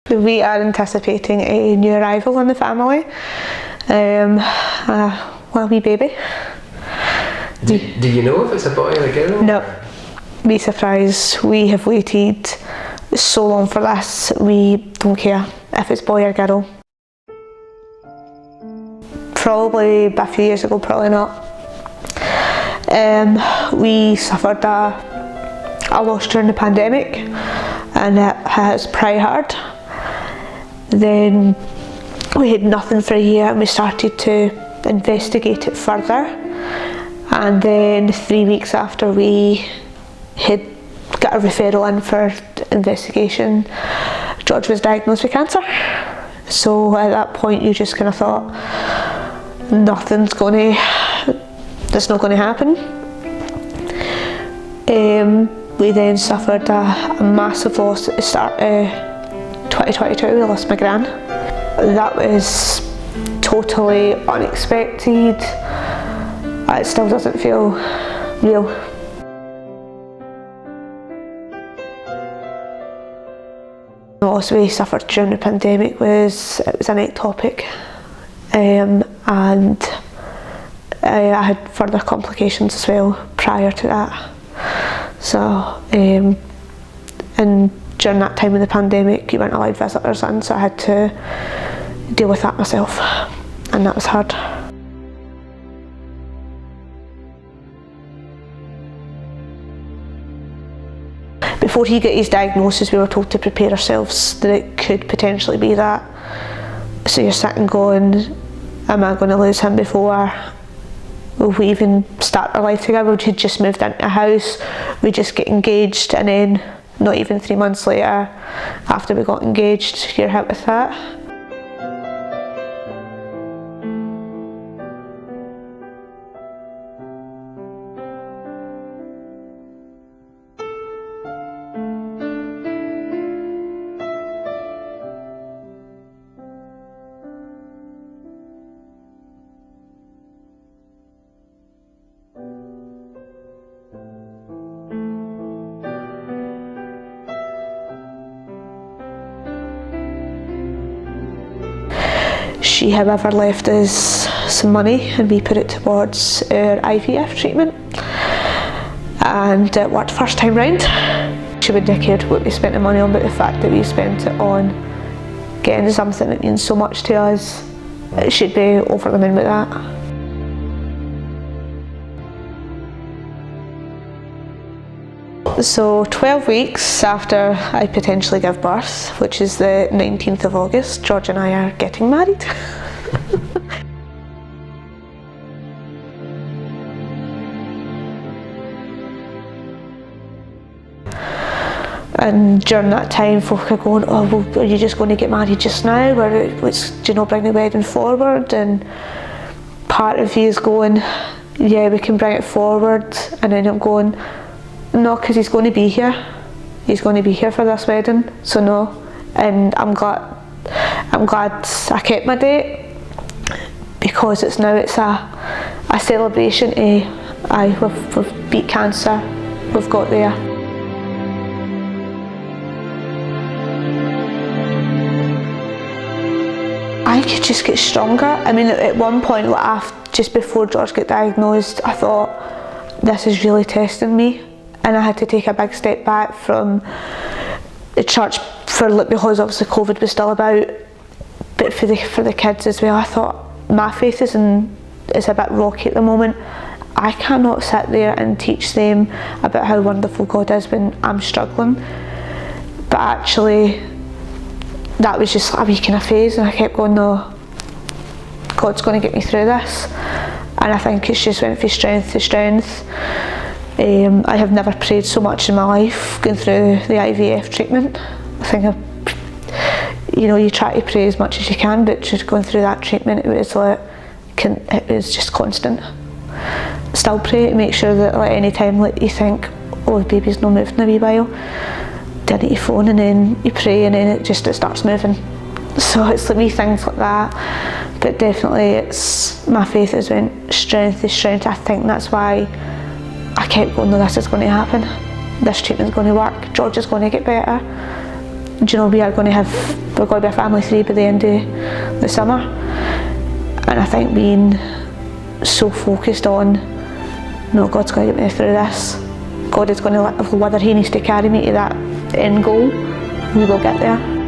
We are anticipating a new arrival in the family, a wee baby. Do you know if it's a boy or a girl? No, be surprised. We have waited so long for this. We don't care if it's boy or girl. Probably a few years ago, probably not. We suffered a loss during the pandemic, and it has pretty hard. Then we had nothing for a year, and we started to investigate it further. And then 3 weeks after we had got a referral in for investigation, George was diagnosed with cancer. So at that point you just kind of thought, that's not going to happen. We then suffered a massive loss at the start of 2022. We lost my gran. That was totally unexpected. It still doesn't feel real. The loss we suffered during the pandemic was an ectopic, and I had further complications as well prior to that. So, and during that time of the pandemic, you weren't allowed visitors in, so I had to deal with that myself, and that was hard. Before he got his diagnosis, we were told to prepare ourselves that it could potentially be that. So you're sitting going, am I going to lose him before we even start our life together? We'd just moved into a house, we just get engaged, and then not even 3 months later, after we got engaged, you're hit with that. She, however, left us some money and we put it towards our IVF treatment, and it worked first time round. She wouldn't have cared what we spent the money on, but the fact that we spent it on getting something that means so much to us, it should be over the moon with that. So 12 weeks after I potentially give birth, which is the 19th of August, George and I are getting married. And during that time, folk are going, oh, well, are you just going to get married just now? Or do you not bring the wedding forward? And part of you is going, yeah, we can bring it forward. And then I'm going, no, because he's going to be here. He's going to be here for this wedding, so no. And I'm glad I kept my date, because it's a celebration. We've beat cancer. We've got there. I could just get stronger. I mean, at one point, just before George got diagnosed, I thought, this is really testing me. And I had to take a big step back from the church because obviously COVID was still about, but for the kids as well. I thought, my faith is a bit rocky at the moment. I cannot sit there and teach them about how wonderful God is when I'm struggling. But actually, that was just a wee kind of phase, and I kept going, no, God's going to get me through this. And I think it's just went from strength to strength. I have never prayed so much in my life going through the IVF treatment. I think you try to pray as much as you can, but just going through that treatment, it was just constant. Still pray to make sure that any time you think, oh, the baby's not moving a wee while, down at your phone, and then you pray, and then it starts moving. So it's wee things like that. But definitely, my faith has went strength to strength. I think that's why I kept going, no, this is going to happen. This treatment's going to work. George is going to get better. do you know, we're going to be a family of 3 by the end of the summer. And I think being so focused on, no, God's going to get me through this. God is going to, whether he needs to carry me to that end goal, we will get there.